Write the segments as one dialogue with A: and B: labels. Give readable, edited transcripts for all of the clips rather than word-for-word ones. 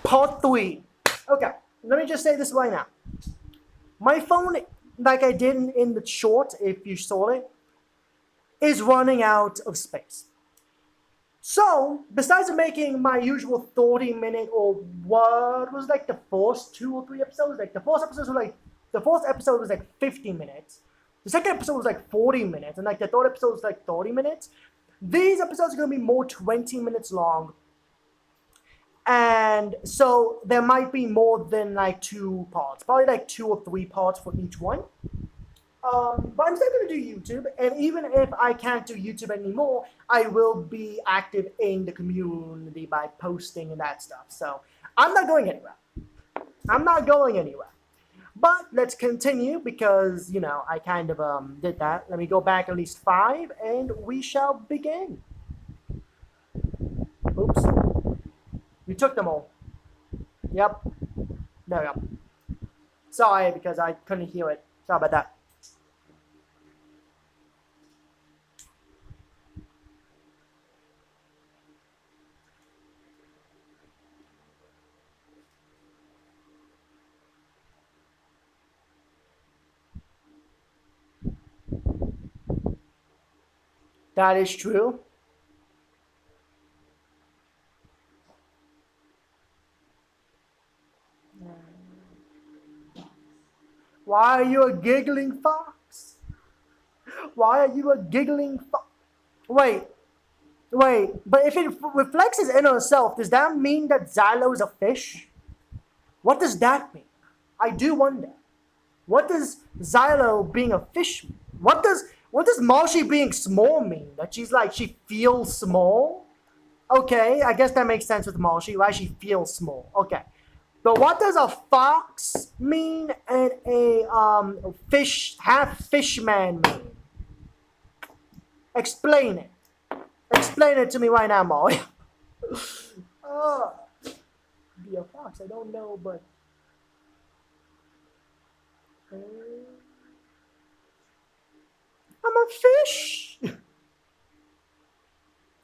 A: Part 3. Okay, let me just say this right now. My phone, like I did in the short, if you saw it, is running out of space. So, besides making my usual 30-minute or what was like the first 2 or 3 episodes, like the first episode was like 50 minutes. The second episode was like 40 minutes, and like the third episode was like 30 minutes. These episodes are gonna be more 20 minutes long. And so there might be more than like 2 parts, probably like 2 or 3 parts for each one. But I'm still going to do YouTube, and even if I can't do YouTube anymore, I will be active in the community by posting and that stuff. So I'm not going anywhere. I'm not going anywhere. But let's continue because, I kind of did that. Let me go back at least 5, and we shall begin. Oops. You took them all. Yep. There we go. Sorry, because I couldn't hear it. Sorry about that. That is true. Why are you a giggling fox? Why are you a giggling fox? Wait, but if it reflects his inner self, does that mean that Xylo is a fish? What does that mean? I do wonder. What does Xylo being a fish mean? What does Marshy being small mean? That she feels small? Okay, I guess that makes sense with Marshy, right? She feels small. Okay. But what does a fox mean and a half fishman mean? Explain it. Explain it to me right now, Molly. Be a fox, I don't know, but I'm a fish.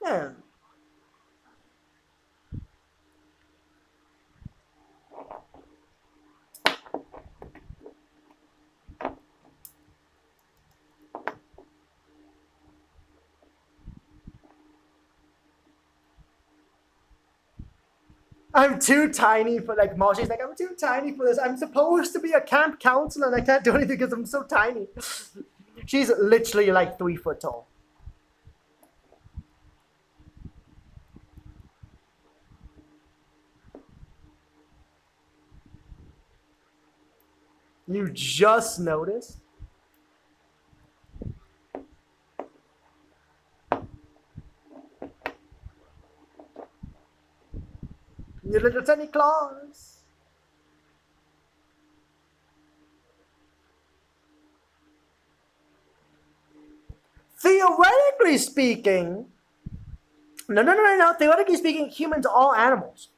A: Yeah. I'm too tiny for like Marshy's like, I'm too tiny for this. I'm supposed to be a camp counselor and I can't do anything because I'm so tiny. She's literally like 3 foot tall. You just noticed? You little tiny claws. Theoretically speaking, no. Theoretically speaking, humans are all animals.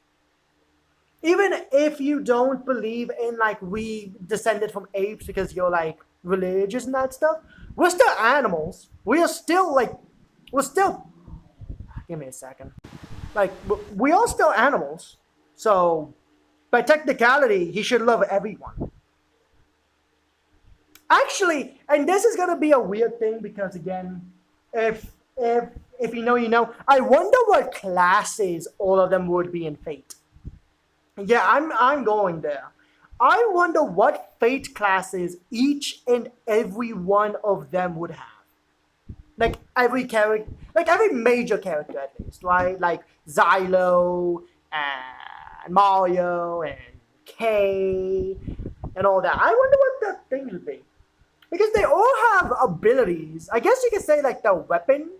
A: Even if you don't believe in like we descended from apes because you're like religious and that stuff, we're still animals. We're still. Give me a second. Like we are still animals. So, by technicality, he should love everyone. Actually, and this is gonna be a weird thing because again, if you know, you know. I wonder what classes all of them would be in Fate. Yeah, I'm going there. I wonder what Fate classes each and every one of them would have. Like every character, like every major character at least, right? Like Xylo and Mario and Kay and all that. I wonder what the things would be. Because they all have abilities. I guess you could say like the weapon.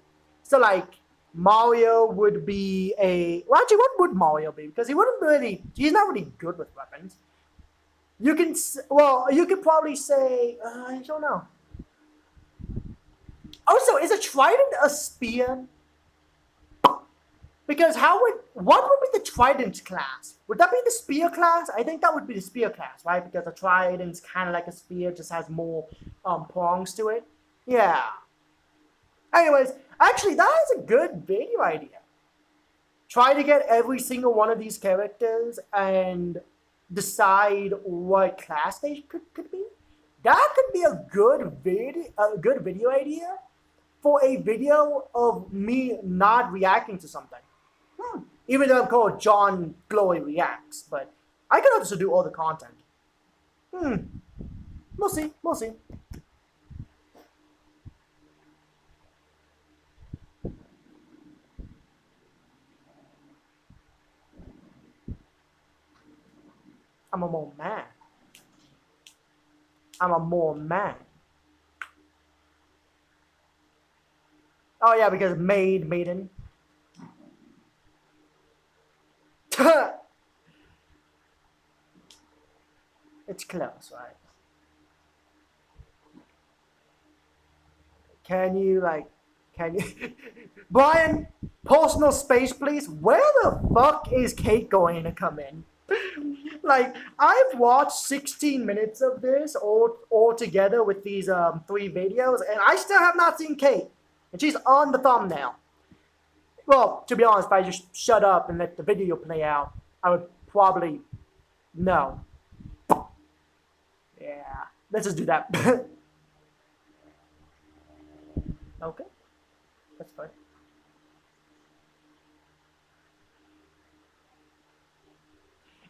A: So like Mario would be a well actually what would Mario be? Because he's not really good with weapons. You could probably say I don't know. Also, is a trident a spear? Because what would be the trident class? Would that be the spear class? I think that would be the spear class, right? Because a trident's kind of like a spear, just has more prongs to it. Yeah. Anyways, actually, that is a good video idea. try to get every single one of these characters and decide what class they could be. That could be a good video idea for a video of me not reacting to something. Even though I'm called John Glory Reacts, but I could also do all the content. We'll see. We'll see. I'm a more man. I'm a more man. Oh yeah, because maiden. It's close, right? Can you Brian, personal space please? Where the fuck is Kate going to come in? Like, I've watched 16 minutes of this all together with these 3 videos, and I still have not seen Kate. And she's on the thumbnail. Well, to be honest, if I just shut up and let the video play out, I would probably know. Yeah, let's just do that. Okay, that's fine.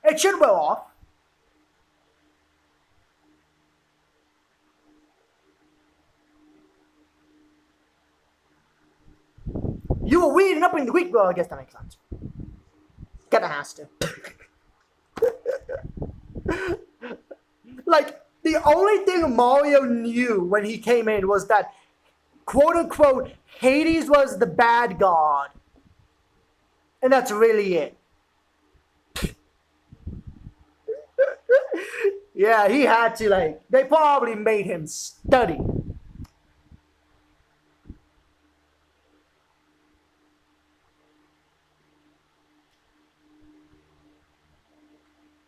A: It should wear off. You were reading up in the week. Well, I guess that makes sense. Kinda has to. Like, the only thing Mario knew when he came in was that, quote unquote, Hades was the bad god. And that's really it. Yeah, he had to, they probably made him study.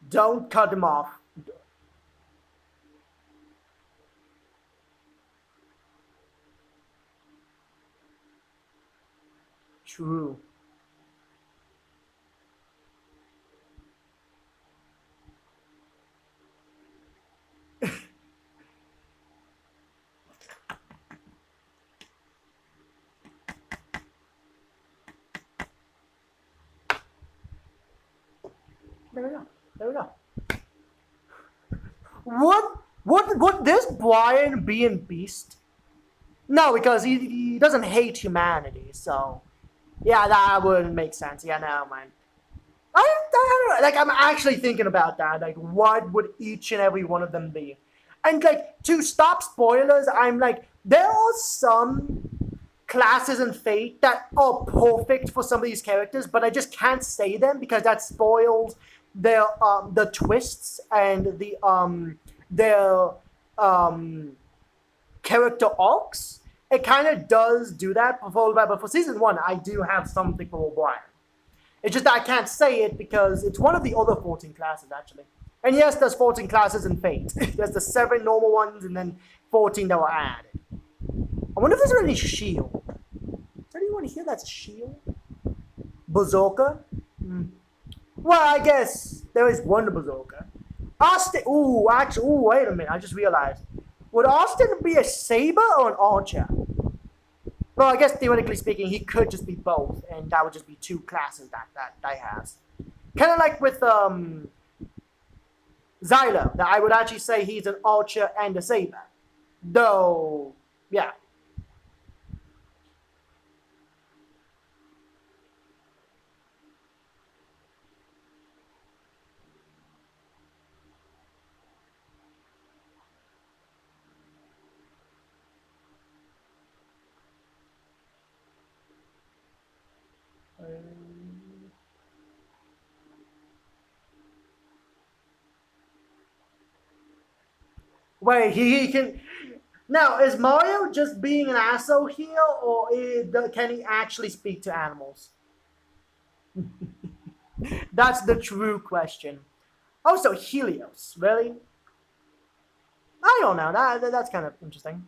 A: Don't cut him off. True. There we go. There we go. Would this Brian be in Beast? No, because he doesn't hate humanity, so yeah, that wouldn't make sense. Yeah, no, man. I don't know. I'm actually thinking about that. Like, what would each and every one of them be? And to stop spoilers, I'm there are some classes in Fate that are perfect for some of these characters, but I just can't say them because that spoils their the twists and their character arcs. It kind of does do that, but for season 1, I do have something for O'Brien. It's just that I can't say it because it's one of the other 14 classes, actually. And yes, there's 14 classes in Fate. There's the 7 normal ones and then 14 that were added. I wonder if there's any shield. Is there anyone here that's a shield? Berserker? Well, I guess there is one Berserker. Austin. Wait a minute. I just realized. Would Austin be a saber or an archer? Well, I guess theoretically speaking, he could just be both, and that would just be 2 classes that has. Kind of like with Xylo, that I would actually say he's an archer and a saber. Though, yeah. Wait, he can. Now, is Mario just being an asshole here, or can he actually speak to animals? That's the true question. Also, Helios, really? I don't know. That's kind of interesting.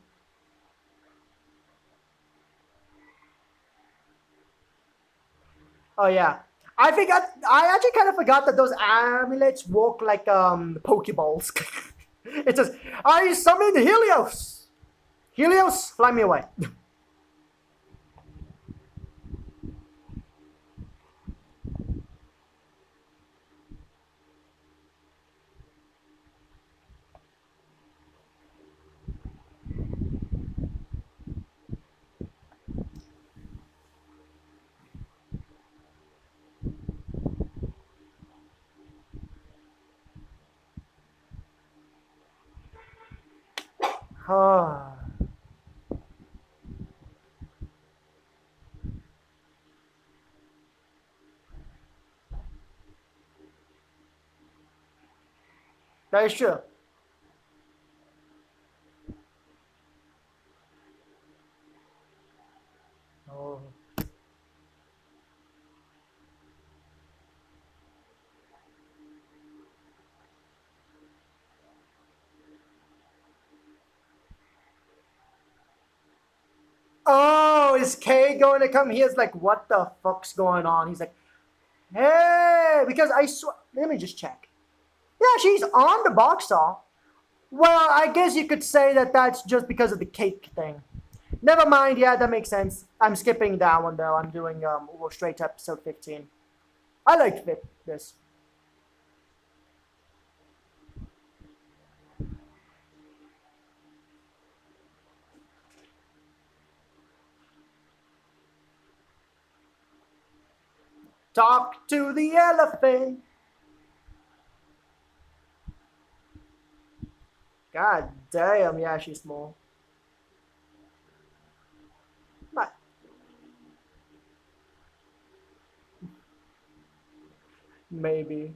A: Oh yeah. I forgot. I actually kind of forgot that those amulets work like Pokeballs. It says, "I summoned Helios. Helios, fly me away." Ah, that is true. Oh. Oh, is Kay going to come? He is like, what the fuck's going on? He's like, hey, because I swear. Let me just check. Yeah, she's on the box art. Well, I guess you could say that that's just because of the cake thing. Never mind. Yeah, that makes sense. I'm skipping that one though. I'm doing we'll go straight to episode 15. I liked this. Talk to the elephant. God damn, yeah, she's small. But maybe.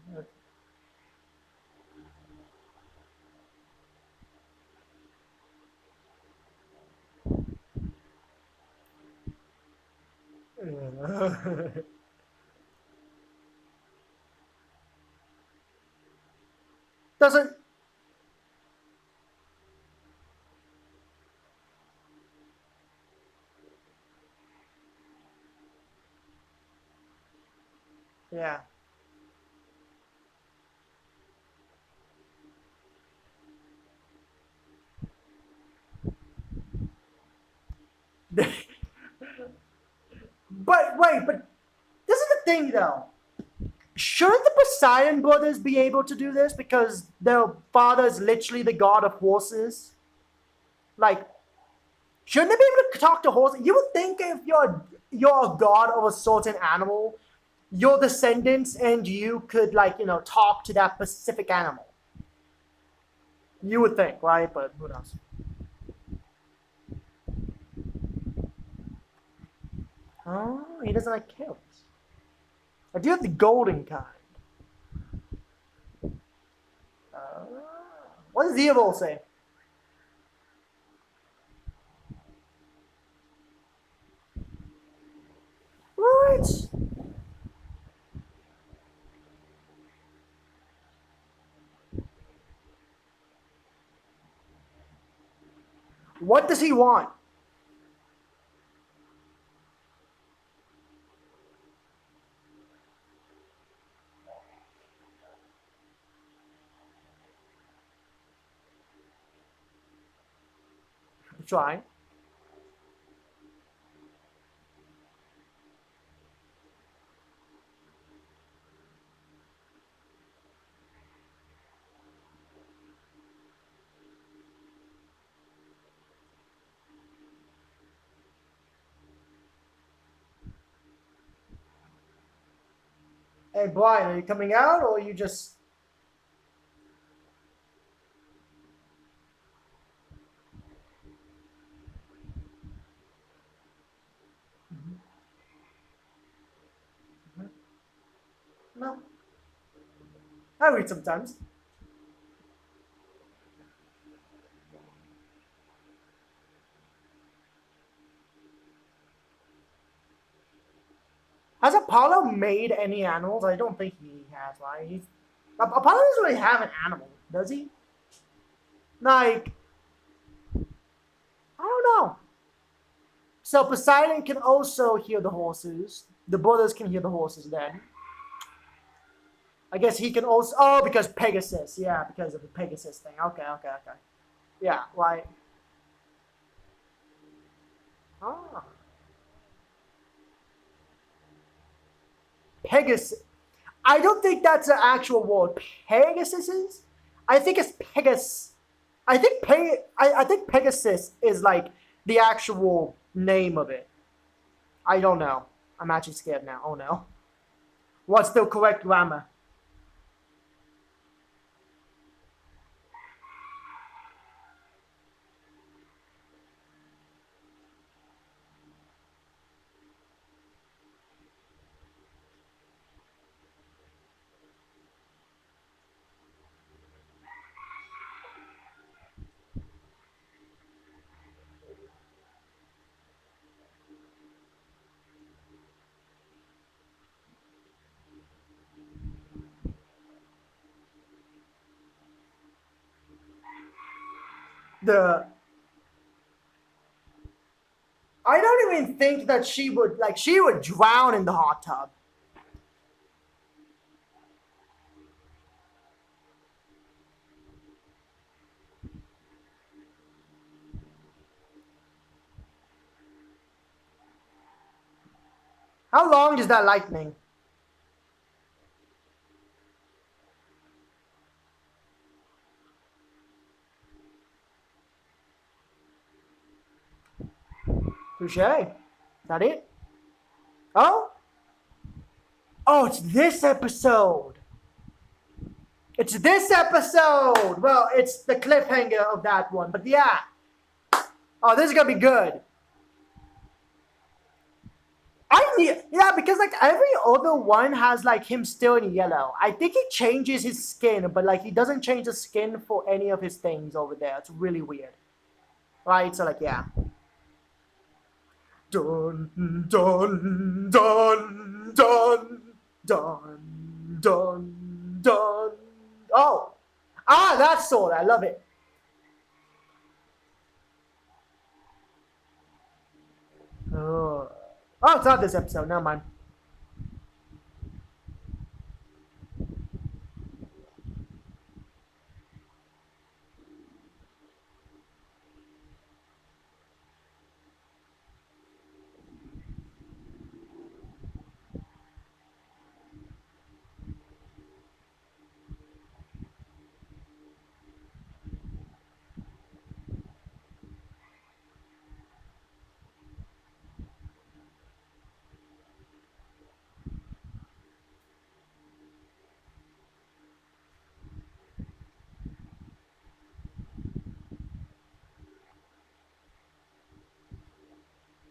A: Doesn't. Yeah. But wait, but this is the thing though. Shouldn't the Poseidon brothers be able to do this because their father is literally the god of horses? Like, shouldn't they be able to talk to horses? You would think if you're a god of a certain animal, your descendants and you could like talk to that specific animal. You would think, right? But who knows? Oh, he doesn't like kills. I do have the golden kind. Uh, what does the evil say? What? What does he want? Try. Hey, Brian, are you coming out or are you just. No. I read sometimes. Has Apollo made any animals? I don't think he has, right? Apollo doesn't really have an animal, does he? Like, I don't know. So Poseidon can also hear the horses. The brothers can hear the horses then. I guess he can also. Oh, because Pegasus. Yeah, because of the Pegasus thing. Okay, okay, okay. Yeah, why? Oh, Pegasus. I don't think that's an actual word. Pegasus is. I think it's Pegasus. I think Pegasus is like the actual name of it. I don't know. I'm actually scared now. Oh no. What's the correct grammar? The I don't even think that she would drown in the hot tub. How long is that lightning? Touche. Is that it? Oh? Oh, it's this episode. It's this episode. Well, it's the cliffhanger of that one. But yeah. Oh, this is gonna be good. Yeah, because like every other one has like him still in yellow. I think he changes his skin, but like he doesn't change the skin for any of his things over there. It's really weird. Right? So like yeah. Dun dun dun dun dun dun dun. Oh, that sword! I love it. Oh, it's not this episode. Never mind.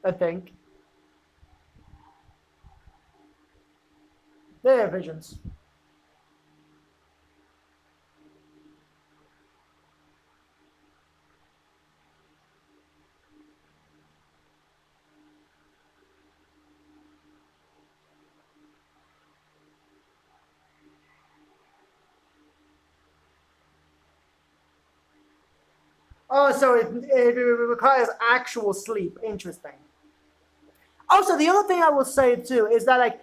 A: I think they're visions. Oh, so it requires actual sleep. Interesting. Also, the other thing I will say too is that like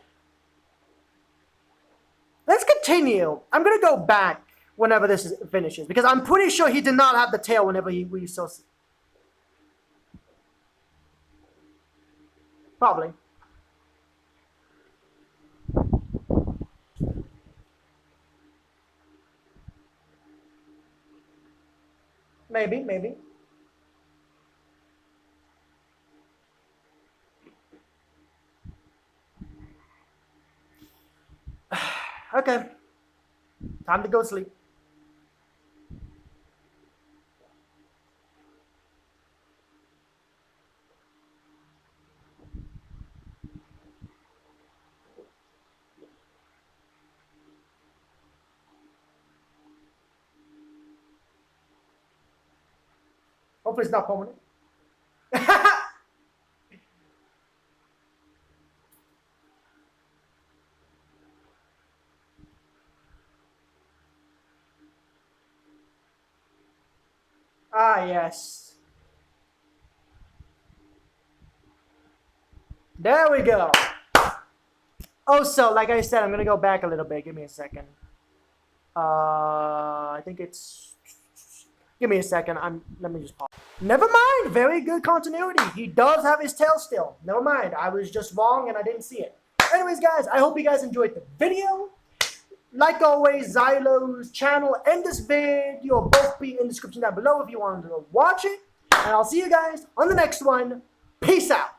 A: let's continue. I'm gonna go back whenever finishes because I'm pretty sure he did not have the tail whenever we saw. Probably. Maybe, maybe. Okay, time to go sleep. Hopefully, it's not permanent. Yes. There we go. Also, like I said, I'm gonna go back a little bit. Give me a second. I think it's. Give me a second. Let me just pause. Never mind. Very good continuity. He does have his tail still. Never mind. I was just wrong and I didn't see it. Anyways, guys, I hope you guys enjoyed the video. Like always, Xylo's channel and this video will both be in the description down below if you wanted to watch it. And I'll see you guys on the next one. Peace out.